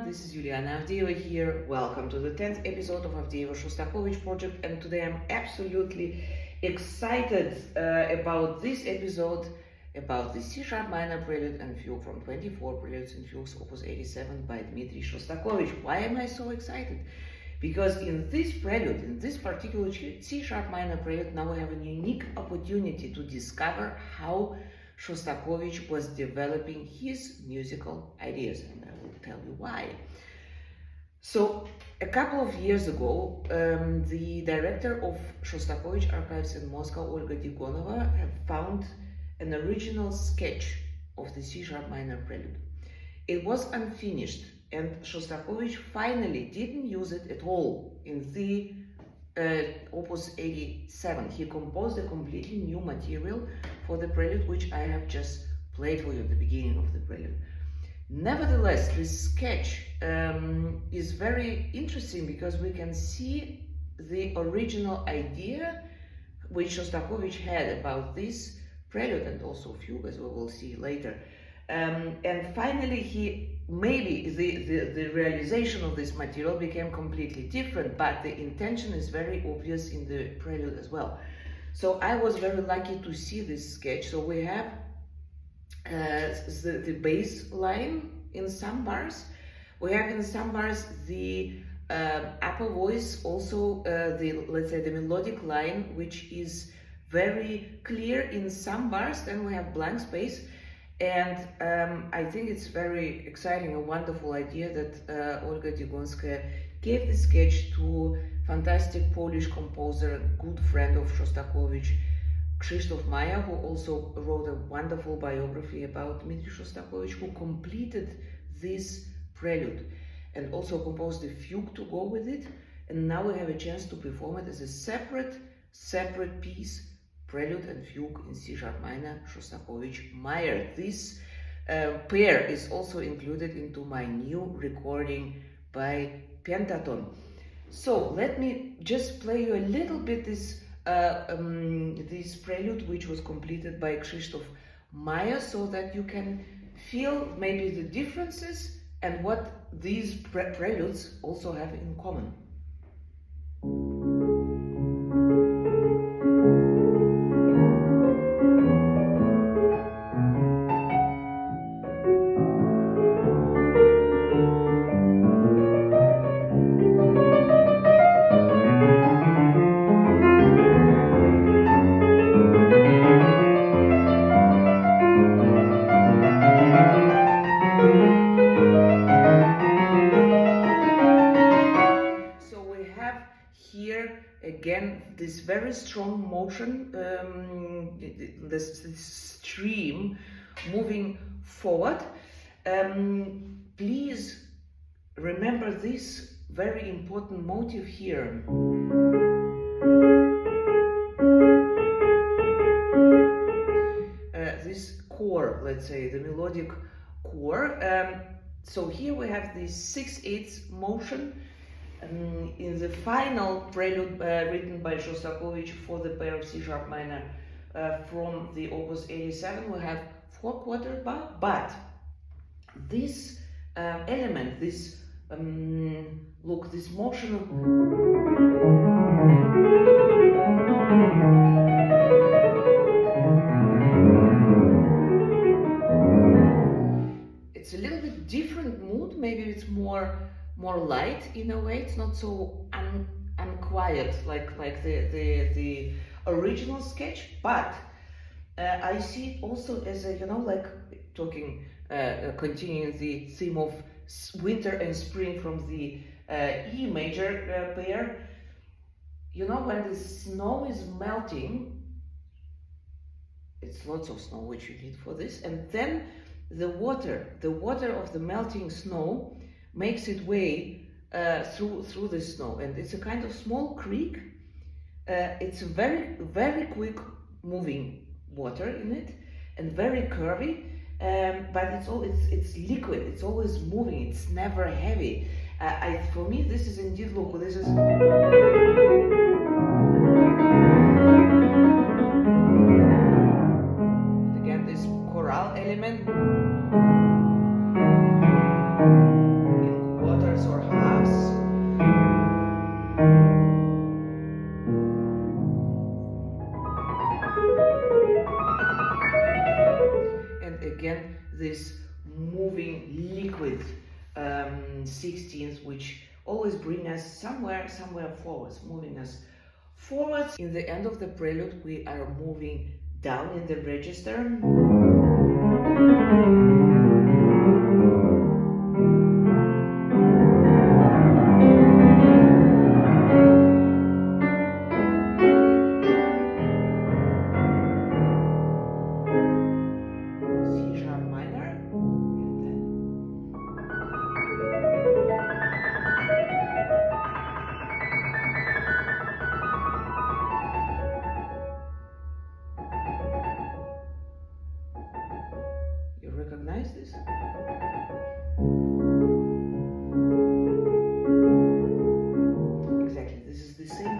This is Avdeeva here. Welcome to the 10th episode of Avdeeva Shostakovich project, and today I'm absolutely excited about this episode, about the C-sharp minor Prelude and Fugue from 24 Preludes and Fugues opus 87 by Dmitri Shostakovich. Why am I so excited? Because in this prelude, in this particular C-sharp minor Prelude, now we have a unique opportunity to discover how Shostakovich was developing his musical ideas, and I will tell you why. So, a couple of years ago, the director of Shostakovich Archives in Moscow, Olga Digonova, had found an original sketch of the C-sharp minor Prelude. It was unfinished, and Shostakovich finally didn't use it at all in the opus 87. He composed a completely new material for the prelude, which I have just played for you at the beginning of the prelude. Nevertheless, this sketch is very interesting because we can see the original idea which Shostakovich had about this prelude and also fugue, as we will see later. And finally, maybe the realization of this material became completely different, but the intention is very obvious in the prelude as well. So I was very lucky to see this sketch. So we have the bass line in some bars. We have in some bars the upper voice, also let's say the melodic line, which is very clear in some bars. Then we have blank space. And I think it's very exciting, a wonderful idea that Olga Digonskaya gave the sketch to fantastic Polish composer, good friend of Shostakovich, Krzysztof Meyer, who also wrote a wonderful biography about Dmitri Shostakovich, who completed this prelude and also composed the fugue to go with it. And now we have a chance to perform it as a separate piece, Prelude and Fugue in C-sharp minor, Shostakovich Meyer. This pair is also included into my new recording by Pentaton. So let me just play you a little bit this prelude, which was completed by Krzysztof Meyer, so that you can feel maybe the differences and what these preludes also have in common. Again, this very strong motion, this stream moving forward. Please remember this very important motive here. This core, let's say, the melodic core. So here we have this 6/8 motion. In the final prelude written by Shostakovich for the pair of C-sharp minor from the opus 87, we have 4/4 bar, but this element, this look, this motion of it's a little bit different mood. Maybe it's more light in a way. It's not so unquiet like the original sketch, but I see it also as a, like talking, continuing the theme of winter and spring from the E major pair. When the snow is melting, it's lots of snow which you need for this, and then the water of the melting snow makes its way through the snow, and it's a kind of small creek. It's very, very quick moving water in it, and very curvy. But it's liquid. It's always moving. It's never heavy. For me, this is indeed, look. This is. Again, this choral element in quarters or halves. Again, this moving liquid 16th, which always bring us somewhere forwards, moving us forwards. In the end of the prelude, we are moving down in the register. C-sharp minor. You recognize this? Exactly, this is the same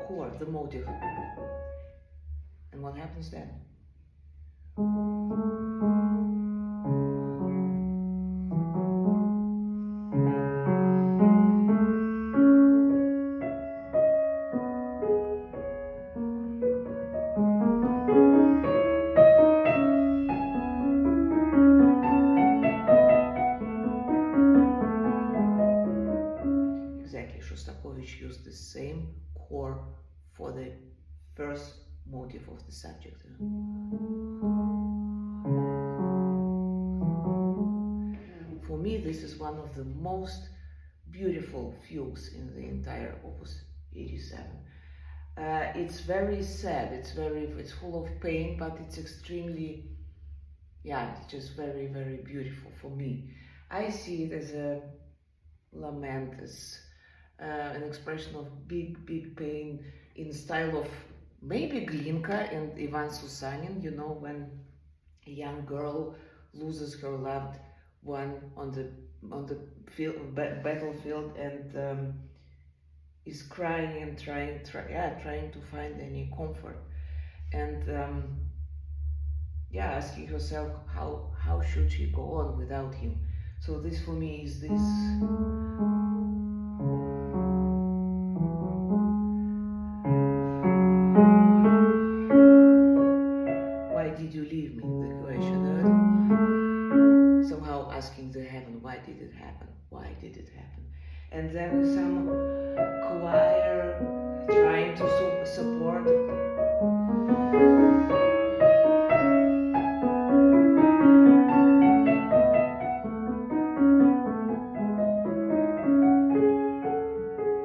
chord, the motive. And what happens then? Exactly, Shostakovich used the same chord for the first motive of the subject. For me, this is one of the most beautiful fugues in the entire Opus 87. It's very sad, it's full of pain, but it's extremely, it's just very, very beautiful for me. I see it as a lament, as an expression of big, big pain in style of maybe Glinka and Ivan Susanin, you know, when a young girl loses her loved one on the battlefield and is crying and trying to find any comfort, and asking herself how should she go on without him. So this for me is this. Why did you leave me? The question. Somehow asking the heaven, why did it happen? Why did it happen? And then some choir trying to support.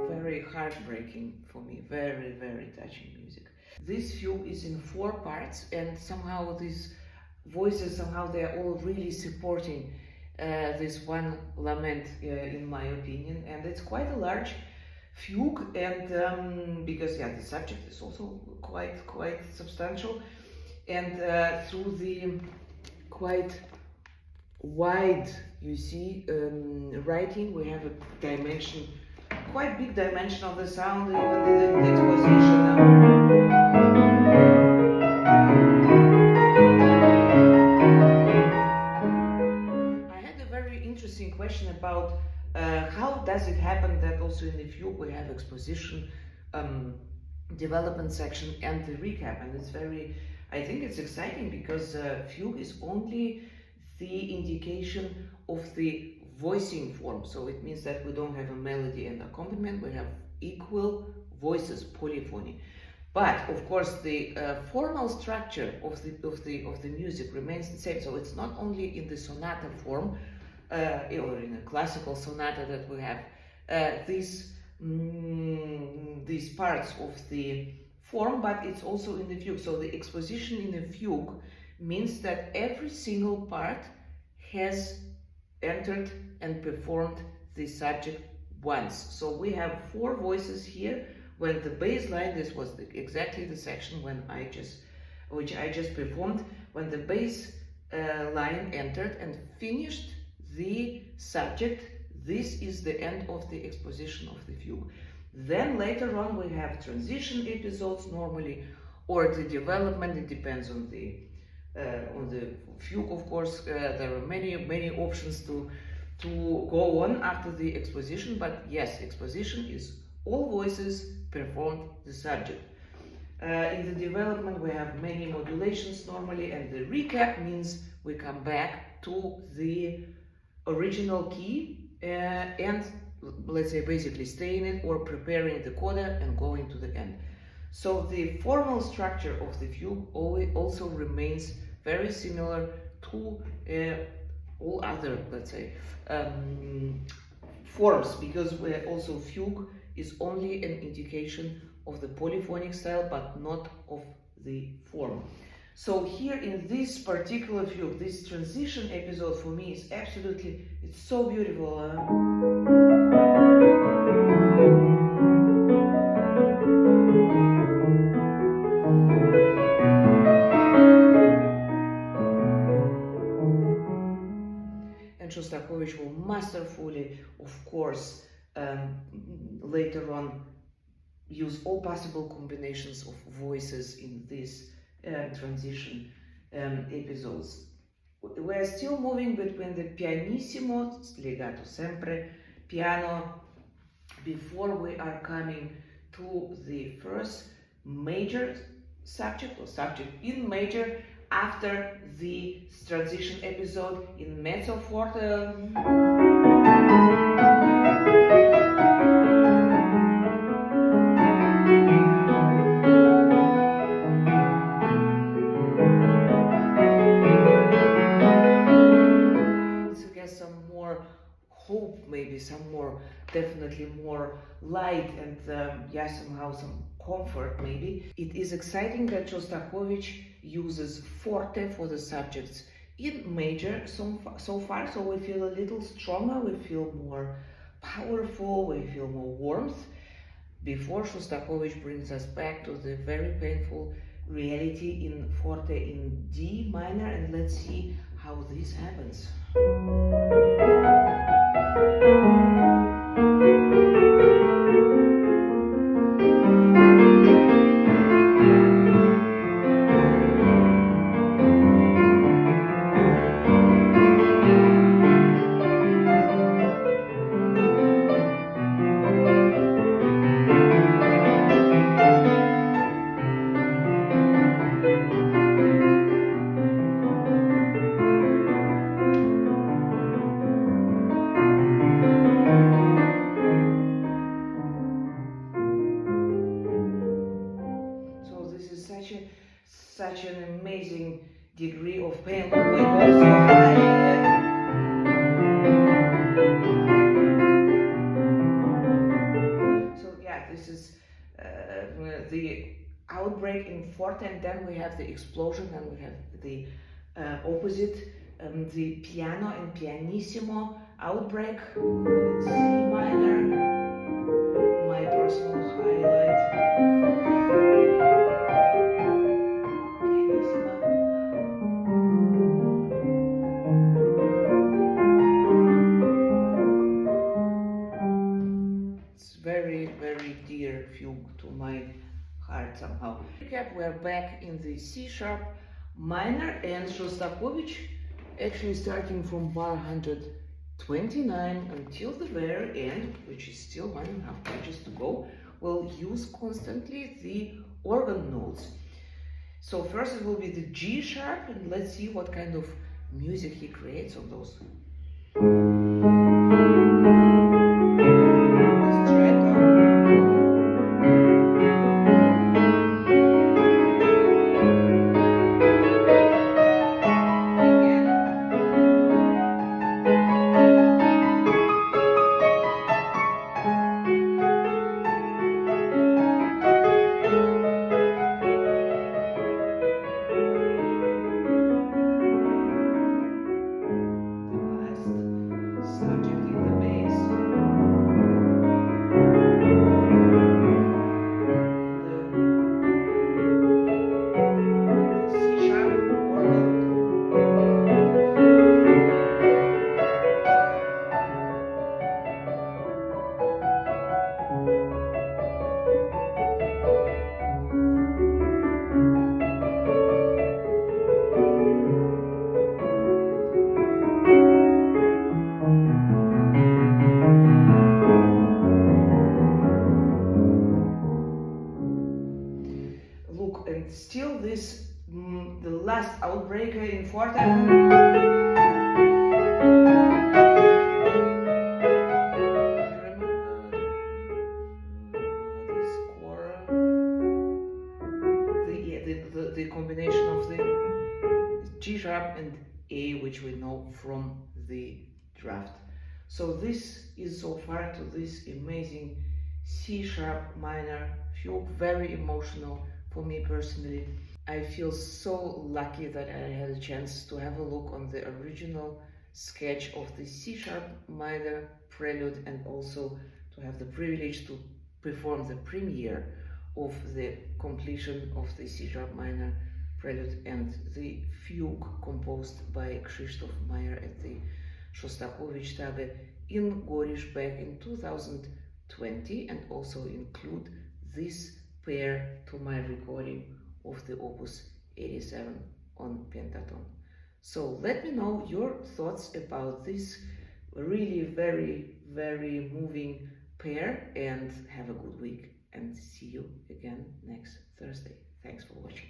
Very heartbreaking for me, very, very touching music. This fugue is in 4 parts, and somehow these voices, they are all really supporting this one lament, in my opinion. And it's quite a large fugue, and because the subject is also quite substantial, and through the quite wide, you see, writing, we have a dimension, quite big dimension of the sound, even in the exposition. Interesting question about how does it happen that also in the fugue we have exposition, development section, and the recap, and it's I think it's exciting because fugue is only the indication of the voicing form, so it means that we don't have a melody and accompaniment, we have equal voices, polyphony. But of course the formal structure of the music remains the same, so it's not only in the sonata form, or in a classical sonata that we have these parts of the form, but it's also in the fugue. So the exposition in a fugue means that every single part has entered and performed the subject once. So we have 4 voices here. When the bass line, this was exactly the section which I just performed, when the bass line entered and finished the subject, this is the end of the exposition of the fugue. Then later on we have transition episodes normally, or the development. It depends on the fugue, of course. There are many options to go on after the exposition, but yes, exposition is all voices performed the subject. In the development we have many modulations normally, and the recap means we come back to the original key and let's say basically stay in it or preparing the coda and going to the end. So the formal structure of the fugue also remains very similar to all other, let's say, forms, because also fugue is only an indication of the polyphonic style, but not of the form. So here in this particular fugue, this transition episode for me is absolutely, it's so beautiful. And Shostakovich will masterfully, of course, later on use all possible combinations of voices in these transition episodes. We are still moving between the pianissimo, legato sempre, piano, before we are coming to the first major subject or subject in major after the transition episode in mezzo forte. Some more hope, maybe some more, definitely more light, and yeah, somehow some comfort maybe. It is exciting that Shostakovich uses forte for the subjects in major so far, so we feel a little stronger, we feel more powerful, we feel more warmth, before Shostakovich brings us back to the very painful reality in forte in D minor, and let's see how this happens. Such an amazing degree of pain. So yeah, this is the outbreak in forte, and then we have the explosion, and we have the opposite, the piano and pianissimo outbreak in C minor, my personal highlight. Very dear fugue to my heart somehow. We're back in the C-sharp minor, and Shostakovich, actually starting from bar 129 until the very end, which is still 1.5 pages to go, will use constantly the organ notes. So first it will be the G sharp, and let's see what kind of music he creates on those. this the last outbreaker in forte. The combination of the G sharp and A, which we know from the draft. So this is so far to this amazing C sharp minor fugue, very emotional for me personally. I feel so lucky that I had a chance to have a look on the original sketch of the C sharp minor prelude, and also to have the privilege to perform the premiere of the completion of the C-sharp minor prelude and the fugue composed by Krzysztof Meyer at the Shostaday in Gorish back in 2020, and also include this pair to my recording of the Opus 87 on pentatone. So let me know your thoughts about this really very moving pair, and have a good week. And see you again next Thursday. Thanks for watching.